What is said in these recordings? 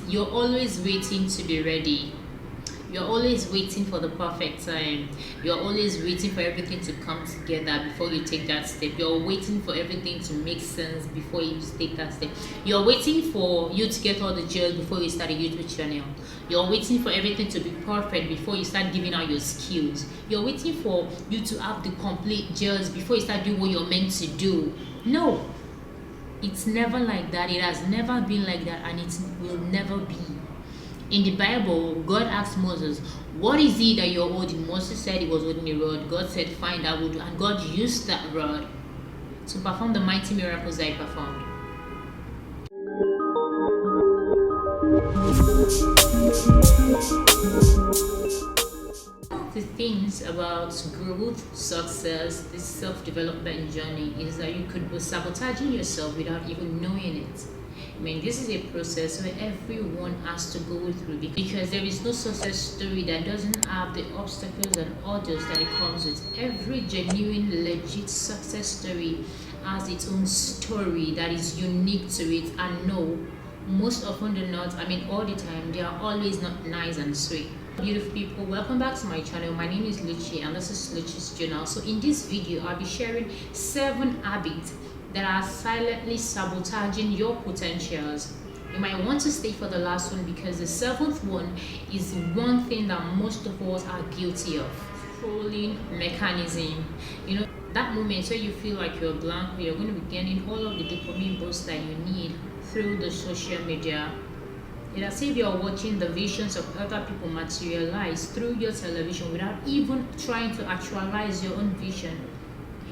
You're always waiting to be ready. You're always waiting for the perfect time. You're always waiting for everything to come together before you take that step. You're waiting for everything to make sense before you take that step. You're waiting for you to get all the gels before you start a YouTube channel. You're waiting for everything to be perfect before you start giving out your skills. You're waiting for you to have the complete gels before you start doing what you're meant to do. No, it's never like that. It has never been like that, and it will never be. In the Bible, God asked Moses, what is it that you're holding? Moses said he was holding a rod. God said, fine, that would do. And God used that rod to perform the mighty miracles that he performed. The things about growth, success, this self-development journey is that you could be sabotaging yourself without even knowing it. I mean, this is a process where everyone has to go through, because there is no success story that doesn't have the obstacles and orders that it comes with. Every genuine, legit success story has its own story that is unique to it, and no, most often than not, I mean all the time, they are always not nice and sweet. Beautiful people, welcome back to my channel. My name is Luchi and this is Luchisjournal. So in this video, I'll be sharing 7 habits that are silently sabotaging your potentials. You might want to stay for the last one, because the 7th one is one thing that most of us are guilty of. Scrolling mechanism. You know, that moment where you feel like you're blank, where you're going to be getting all of the dopamine boosts that you need through the social media. It's as if you're watching the visions of other people materialize through your television without even trying to actualize your own vision.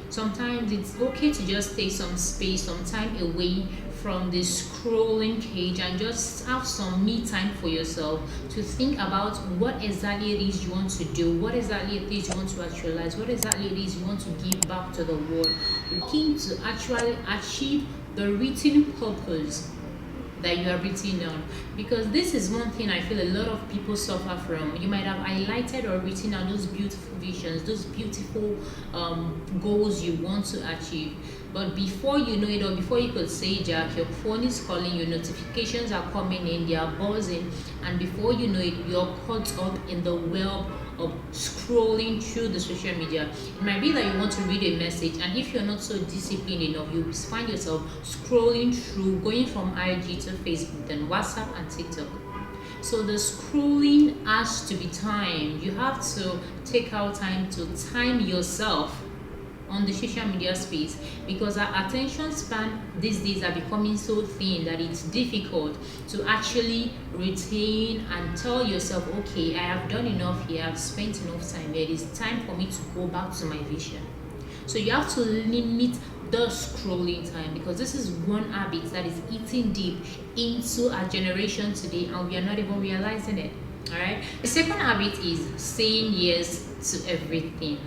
Sometimes it's okay to just take some space, some time away from the scrolling cage and just have some me time for yourself to think about what exactly it is you want to do, what exactly it is you want to actualize, what exactly it is you want to give back to the world, looking to actually achieve the written purpose that you are written down. Because this is one thing I feel a lot of people suffer from. You might have highlighted or written down those beautiful visions, those beautiful goals you want to achieve, but before you know it, or before you could say jack, your phone is calling you, notifications are coming in, they are buzzing, and before you know it, you're caught up in the web of scrolling through the social media. It might be that you want to read a message, and if you're not so disciplined enough, you find yourself scrolling through, going from IG to Facebook, then WhatsApp and TikTok. So the scrolling has to be timed. You have to take out time to time yourself on the social media space, because our attention span these days are becoming so thin that it's difficult to actually retain and tell yourself, okay, I have done enough here, I've spent enough time here, it is time for me to go back to my vision. So you have to limit the scrolling time, because this is one habit that is eating deep into our generation today, and we are not even realizing it. All right, the second habit is saying yes to everything.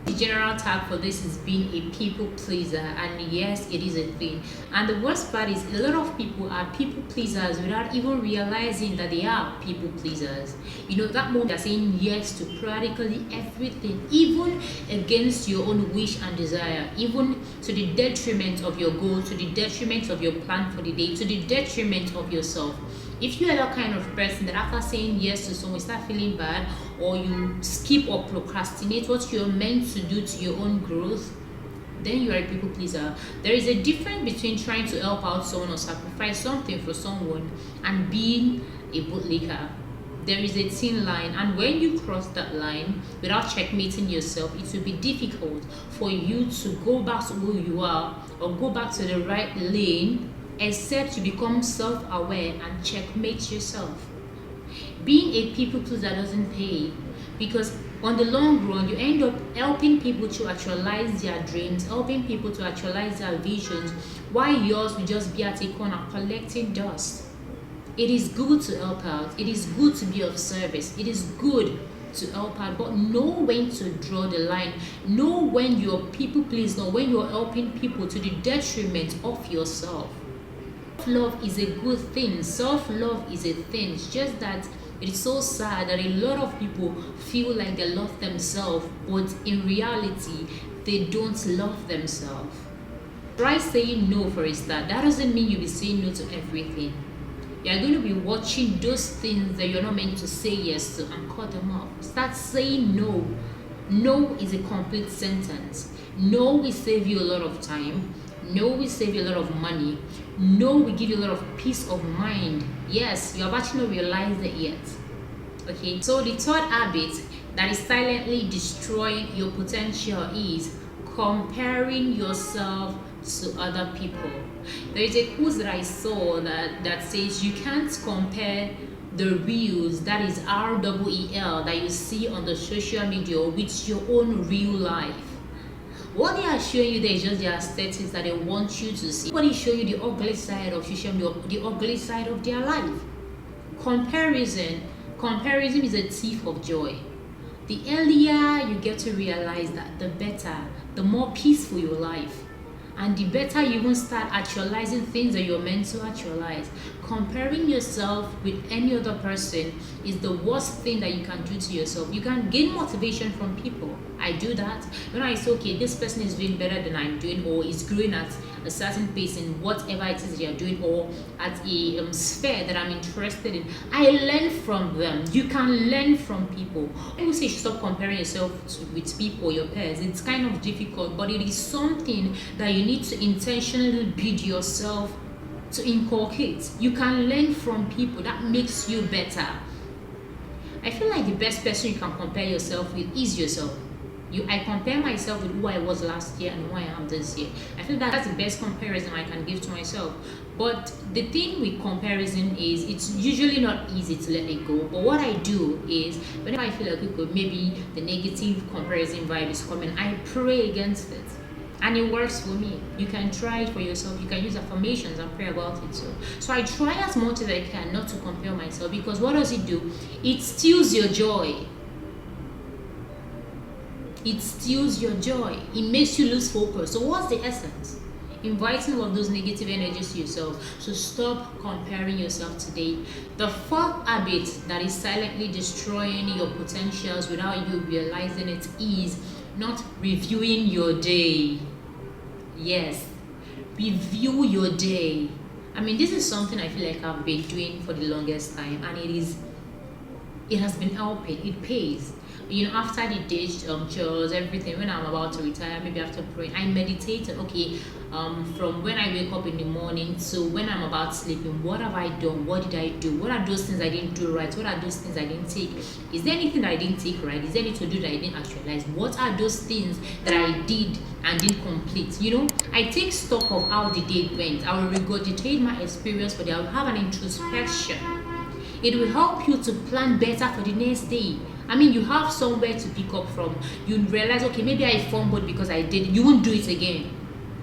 The general tag for this is being a people pleaser, and yes, it is a thing. And the worst part is a lot of people are people pleasers without even realizing that they are people pleasers. You know, that moment they're saying yes to practically everything, even against your own wish and desire, even to the detriment of your goal, to the detriment of your plan for the day, to the detriment of yourself. If you are that kind of person that after saying yes to someone, you start feeling bad, or you skip or procrastinate what you're meant to do to your own growth, then you are a people pleaser. There is a difference between trying to help out someone or sacrifice something for someone and being a bootlicker. There is a thin line, and when you cross that line without checkmating yourself, it will be difficult for you to go back to who you are or go back to the right lane, except you become self-aware and checkmate yourself. Being a people pleaser doesn't pay, because on the long run you end up helping people to actualize their dreams, helping people to actualize their visions, while yours will just be at a corner collecting dust. It is good to help out, it is good to be of service, it is good to help out, but know when to draw the line. Know when you're people pleasing or when you're helping people to the detriment of yourself. Self-love is a good thing. Self-love is a thing. It's just that it's so sad that a lot of people feel like they love themselves, but in reality, they don't love themselves. Try saying no for a start. That doesn't mean you'll be saying no to everything. You're going to be watching those things that you're not meant to say yes to and cut them off. Start saying no. No is a complete sentence. No will save you a lot of time. No will save you a lot of money. No will give you a lot of peace of mind. Yes, you have actually not realized it yet. Okay, so the third habit that is silently destroying your potential is comparing yourself to other people. There is a quote that I saw that says you can't compare the reels, that is REEL, that you see on the social media with your own real life. What they are showing you there is just their aesthetics that they want you to see. Nobody is showing you the ugly side of social media, the ugly side of their life. Comparison is a thief of joy. The earlier you get to realize that, the better, the more peaceful your life. And the better you even start actualizing things that you're meant to actualize. Comparing yourself with any other person is the worst thing that you can do to yourself. You can gain motivation from people. I do that. When I say, okay, this person is doing better than I'm doing, or is growing at a certain pace in whatever it is they are doing, or at a sphere that I'm interested in, I learn from them. You can learn from people. When you say stop comparing yourself with people, your peers, it's kind of difficult, but it is something that you need to intentionally build yourself to inculcate. You can learn from people. That makes you better. I feel like the best person you can compare yourself with is yourself. I compare myself with who I was last year and who I am this year. I feel that's the best comparison I can give to myself. But the thing with comparison is it's usually not easy to let it go. But what I do is whenever I feel like maybe the negative comparison vibe is coming, I pray against it. And it works for me. You can try it for yourself. You can use affirmations and pray about it. So I try as much as I can not to compare myself, because what does it do? It steals your joy. It steals your joy. It makes you lose focus. So what's the essence? Inviting all of those negative energies to yourself. So stop comparing yourself today. The fourth habit that is silently destroying your potentials without you realizing it is not reviewing your day. Yes, review your day. I mean, this is something I feel like I've been doing for the longest time, and it has been helping. It pays. After the day chores, everything, when I'm about to retire, maybe after praying, I meditate. Okay, from when I wake up in the morning to when I'm about sleeping, what have I done? What did I do? What are those things I didn't do right? What are those things I didn't take? Is there anything that I didn't take right? Is there any to do that I didn't actualize? What are those things that I did and didn't complete? I take stock of how the day went. I will regurgitate my experience, but I will have an introspection. It will help you to plan better for the next day. I mean, you have somewhere to pick up from. You realize, okay, maybe I fumbled because I did. You won't do it again.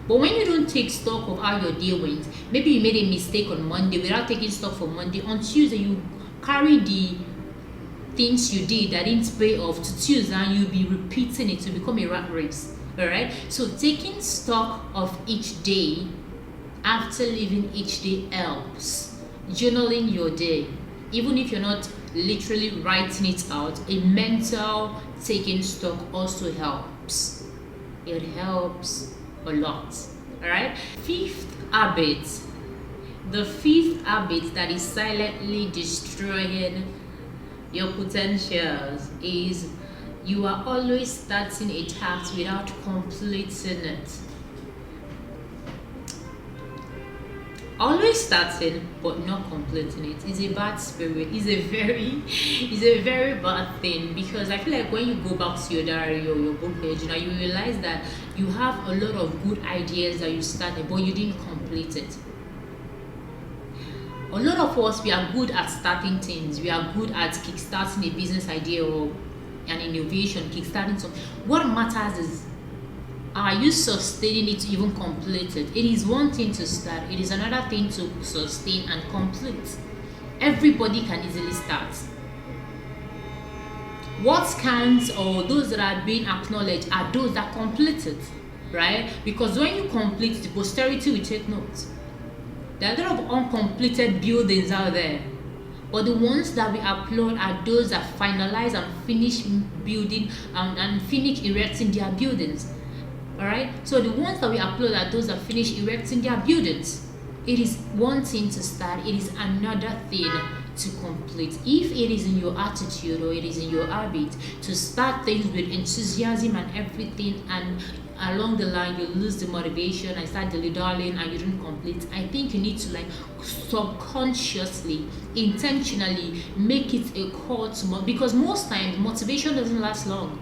But when you don't take stock of how your day went, maybe you made a mistake on Monday without taking stock for Monday. On Tuesday, you carry the things you did that didn't pay off to Tuesday, and you'll be repeating it to become a rat race. All right? So taking stock of each day after leaving each day helps. Journaling your day. Even if you're not literally writing it out, a mental taking stock also helps. It helps a lot. Alright? Fifth habit. The fifth habit that is silently destroying your potentials is you are always starting a task without completing it. Always starting but not completing it is a bad spirit. It's a very bad thing, because I feel like when you go back to your diary or your book page, you realize that you have a lot of good ideas that you started but you didn't complete it. A lot of us, we are good at starting things. We are good at kickstarting a business idea or an innovation, kickstarting something. What matters is, are you sustaining it to even complete it? It is one thing to start. It is another thing to sustain and complete. Everybody can easily start. What counts, or those that are being acknowledged, are those that complete it, right? Because when you complete, the posterity will take note. There are a lot of uncompleted buildings out there, but the ones that we applaud are those that finalize and finish building and finish erecting their buildings. Alright, so the ones that we applaud are those that finish erecting their buildings. It is one thing to start, it is another thing to complete. If it is in your attitude or it is in your habit to start things with enthusiasm and everything, and along the line you lose the motivation and start dilly-dallying and you don't complete, I think you need to like subconsciously, intentionally make it a call to because most times motivation doesn't last long.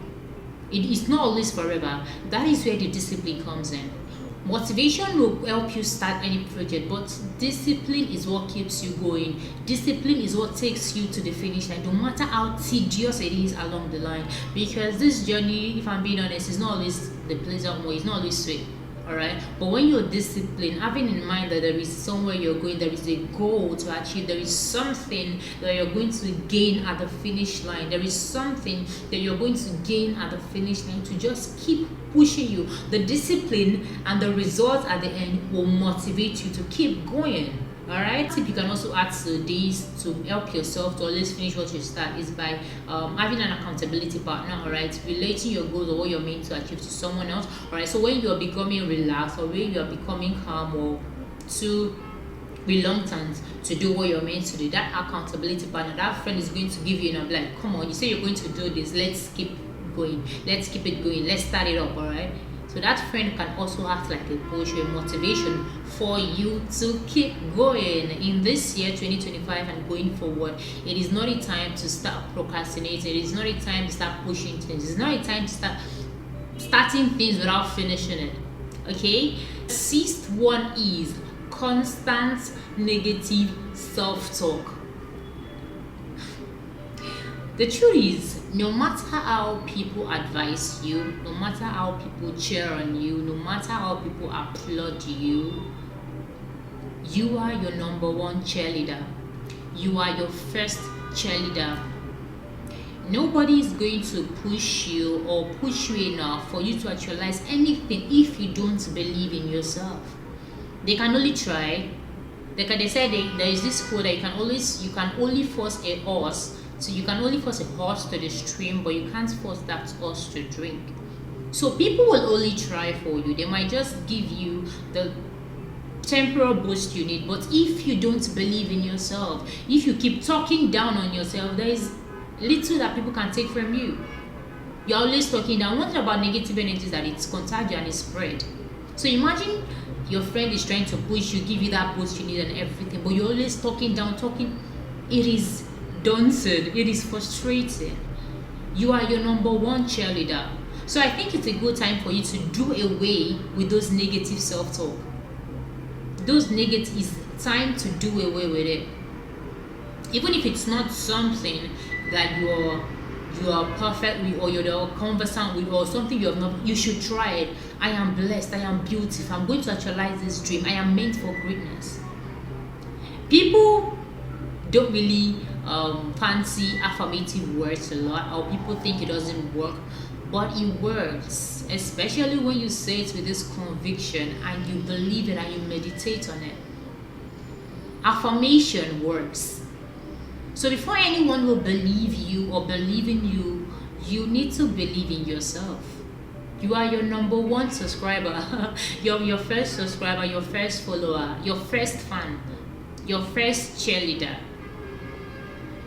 It is not always forever. That is where the discipline comes in. Motivation will help you start any project, but discipline is what keeps you going. Discipline is what takes you to the finish line, no matter how tedious it is along the line. Because this journey, if I'm being honest, is not always the pleasant way, it's not always sweet. Alright, but when you're disciplined, having in mind that there is somewhere you're going, there is a goal to achieve, there is something that you're going to gain at the finish line, there is something that you're going to gain at the finish line to just keep pushing you. The discipline and the results at the end will motivate you to keep going. Alright, if you can also add to this to help yourself to always finish what you start is by having an accountability partner. Alright, relating your goals or what you're meant to achieve to someone else. Alright, so when you're becoming relaxed or when you're becoming calm or too reluctant to do what you're meant to do, that accountability partner, that friend is going to give you enough like, come on, you say you're going to do this, let's keep going, let's keep it going, let's start it up. Alright, so that friend can also act like a push or a motivation for you to keep going in this year 2025 and going forward. It is not a time to start procrastinating. It is not a time to start pushing things. It's not a time to start starting things without finishing it. Okay? Sixth one is constant negative self-talk. The truth is, no matter how people advise you, no matter how people cheer on you, no matter how people applaud you, you are your number one cheerleader. You are your first cheerleader. Nobody is going to push you or push you enough for you to actualize anything if you don't believe in yourself. They can only try. Like they said, there is this quote that you can only force a horse. So you can only force a horse to the stream, but you can't force that horse to drink. So people will only try for you. They might just give you the temporal boost you need. But if you don't believe in yourself, if you keep talking down on yourself, there is little that people can take from you. You're always talking down. One thing about negative energy is that it's contagious and it's spread. So imagine your friend is trying to push you, give you that boost you need and everything, but you're always talking down, talking. It is daunting, it is frustrating. You are your number one cheerleader. So I think it's a good time for you to do away with those negative self-talk. It's time to do away with it. Even if it's not something that you are perfect with or you're conversant with or something you have not, you should try it. I am blessed, I am beautiful, I'm going to actualize this dream, I am meant for greatness. People don't really fancy affirmative words a lot, or people think it doesn't work, but it works, especially when you say it with this conviction and you believe it and you meditate on it. Affirmation works. So before anyone will believe you or believe in you, you need to believe in yourself. You are your number one subscriber. You're your first subscriber, your first follower, your first fan, your first cheerleader.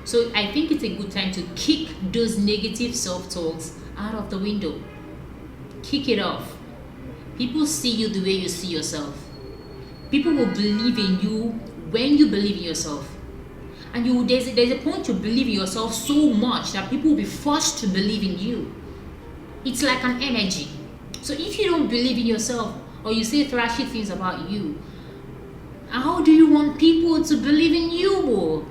So I think it's a good time to kick those negative self-talks out of the window. Kick it off. People see you the way you see yourself. People will believe in you when you believe in yourself. And there's a point you believe in yourself so much that people will be forced to believe in you. It's like an energy. So if you don't believe in yourself or you say thrashy things about you, how do you want people to believe in you?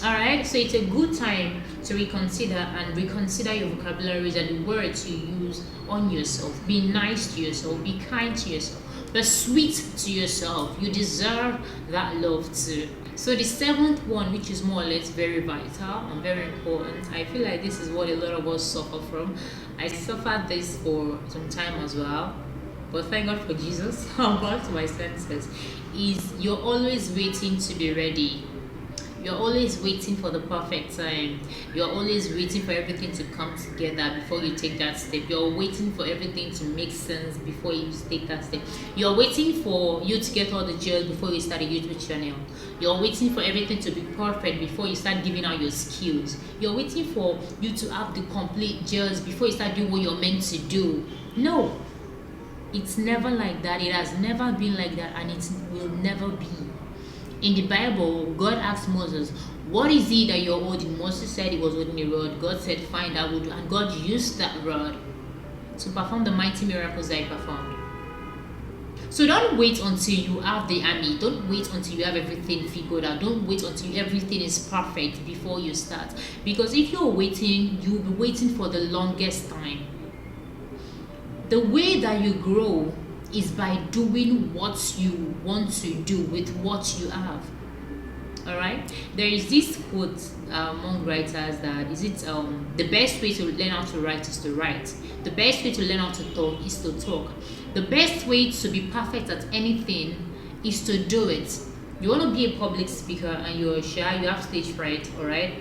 Alright, so it's a good time to reconsider your vocabularies and the words you use on yourself. Be nice to yourself, be kind to yourself, be sweet to yourself. You deserve that love too. So the seventh one, which is more or less very vital and very important, I feel like this is what a lot of us suffer from. I suffered this for some time as well, but thank God for Jesus. I'm back to my senses. Is you're always waiting to be ready. You're always waiting for the perfect time. You're always waiting for everything to come together before you take that step. You're waiting for everything to make sense before you take that step. You're waiting for you to get all the gels before you start a YouTube channel. You're waiting for everything to be perfect before you start giving out your skills. You're waiting for you to have the complete gels before you start doing what you're meant to do. No, it's never like that. It has never been like that, and it will never be. In the Bible, God asked Moses, what is it that you're holding? Moses said he was holding a rod. God said, find that wood. And God used that rod to perform the mighty miracles that he performed. So don't wait until you have the army. Don't wait until you have everything figured out. Don't wait until everything is perfect before you start. Because if you're waiting, you'll be waiting for the longest time. The way that you grow is by doing what you want to do with what you have. All right, there is this quote among writers that the best way to learn how to write is to write. The best way to learn how to talk is to talk. The best way to be perfect at anything is to do it. You want to be a public speaker and you're shy, you have stage fright, all right?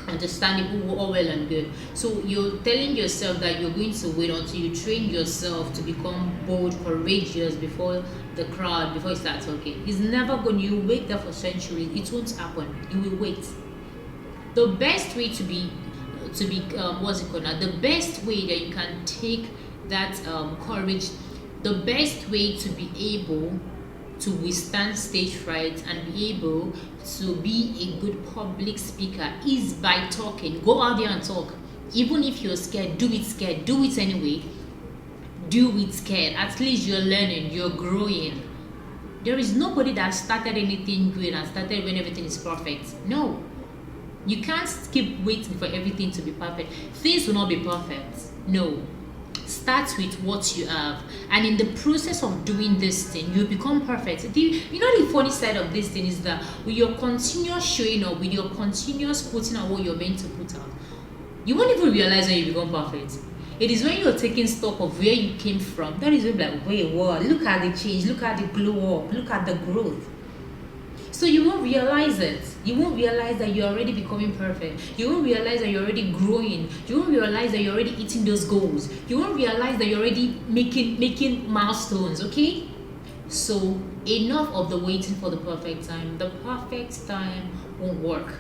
Understandable, all well and good. So you're telling yourself that you're going to wait until you train yourself to become bold, courageous before the crowd, before you start talking. It's never going. You wait there for centuries. It won't happen. You will wait. The best way to be what's it called now? The best way that you can take that courage, the best way to be able to withstand stage fright and be able to be a good public speaker is by talking. Go out there and talk. Even if you're scared, do it scared. Do it anyway. Do it scared. At least you're learning, you're growing. There is nobody that started anything good and started when everything is perfect. No. You can't keep waiting for everything to be perfect. Things will not be perfect. No. Start with what you have, and in the process of doing this thing, you become perfect. The funny side of this thing is that with your continuous showing up, with your continuous putting out what you're meant to put out, you won't even realize when you become perfect. It is when you're taking stock of where you came from that is when you're like, wait, what? Look at the change, look at the glow up, look at the growth. So you won't realize it. You won't realize that you're already becoming perfect. You won't realize that you're already growing. You won't realize that you're already hitting those goals. You won't realize that you're already making milestones, okay? So enough of the waiting for the perfect time. The perfect time won't work.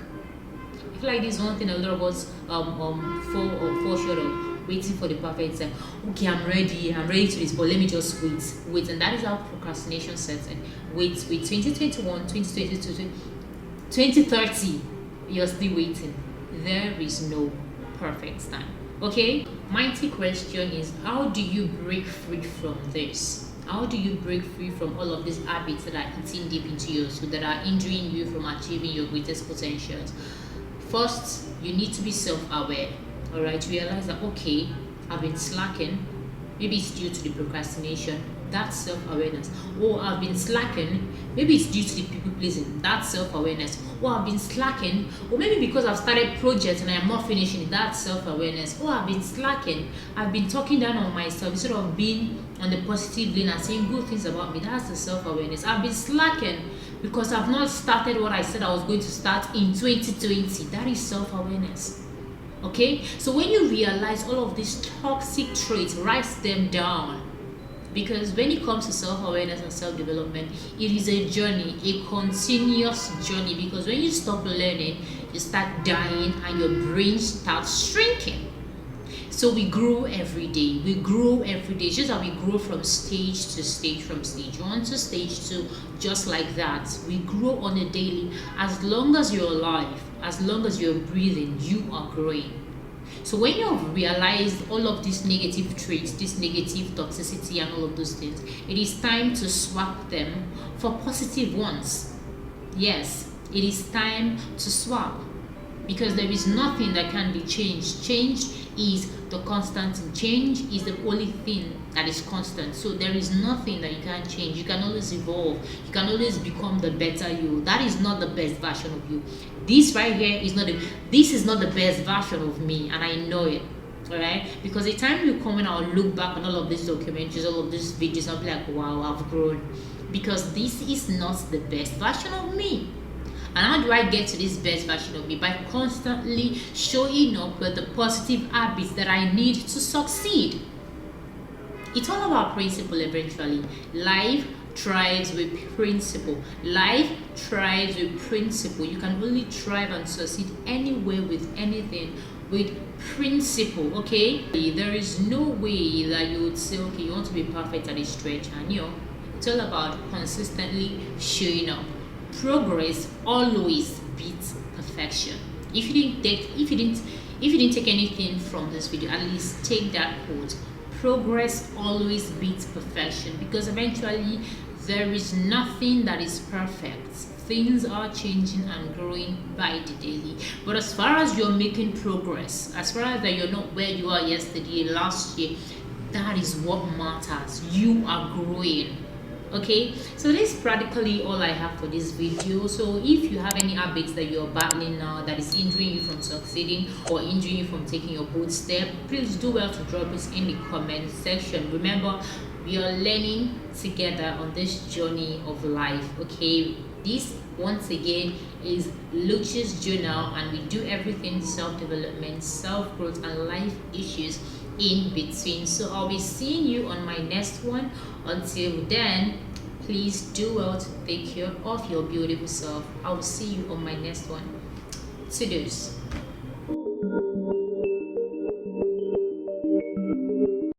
I feel like this is one thing a lot of us fall short of. Waiting for the perfect time. Okay, I'm ready to this, but let me just wait. And that is how procrastination sets in. Wait, 2021, 2022, 2030, you're still waiting. There is no perfect time. Okay? Mighty question is, how do you break free from this? How do you break free from all of these habits that are eating deep into you, so that are hindering you from achieving your greatest potentials? First, you need to be self-aware. All right, realize that, okay, I've been slacking. Maybe it's due to the procrastination. That's self-awareness. Or I've been slacking. Maybe it's due to the people pleasing. That's self-awareness. Or I've been slacking. Or maybe because I've started projects and I'm not finishing it. That's self-awareness. Or I've been slacking. I've been talking down on myself instead of being on the positive lane and saying good things about me. That's the self-awareness. I've been slacking because I've not started what I said I was going to start in 2020. That is self-awareness. Okay, so when you realize all of these toxic traits, write them down. Because when it comes to self-awareness and self-development, it is a journey, a continuous journey. Because when you stop learning, you start dying and your brain starts shrinking. So we grow every day. It's just that we grow from stage to stage, from stage 1 to stage 2, just like that. We grow on a daily. As long as you're alive, as long as you're breathing, you are growing. So when you've realized all of these negative traits, this negative toxicity and all of those things, it is time to swap them for positive ones. Yes, it is time to swap. Because there is nothing that can be changed. Change is the constant thing. Change is the only thing that is constant. So there is nothing that you can't change. You can always evolve. You can always become the better you. That is not the best version of you. This right here is not the best version of me, and I know it. Alright? Because the time you come and I'll look back on all of these documentaries, all of these videos, I'll be like, wow, I've grown. Because this is not the best version of me. And how do I get to this best version of me? By constantly showing up with the positive habits that I need to succeed. It's all about principle eventually. Life thrives with principle. Life thrives with principle. You can only thrive and succeed anywhere with anything with principle, okay? There is no way that you would say, okay, you want to be perfect at a stretch, and it's all about consistently showing up. Progress always beats perfection. If you didn't take anything from this video, at least take that quote. Progress always beats perfection, because eventually there is nothing that is perfect. Things are changing and growing by the daily. But as far as you're making progress, as far as that you're not where you are yesterday, last year, that is what matters. You are growing. Okay, so this is practically all I have for this video. So if you have any habits that you're battling now that is hindering you from succeeding or hindering you from taking your bold step, please do well to drop it in the comment section. Remember, we are learning together on this journey of life. Okay, this once again is Luchisjournal, and we do everything self-development, self-growth, and life issues in between. So I'll be seeing you on my next one. Until then, please do well to take care of your beautiful self. I will see you on my next one. To those.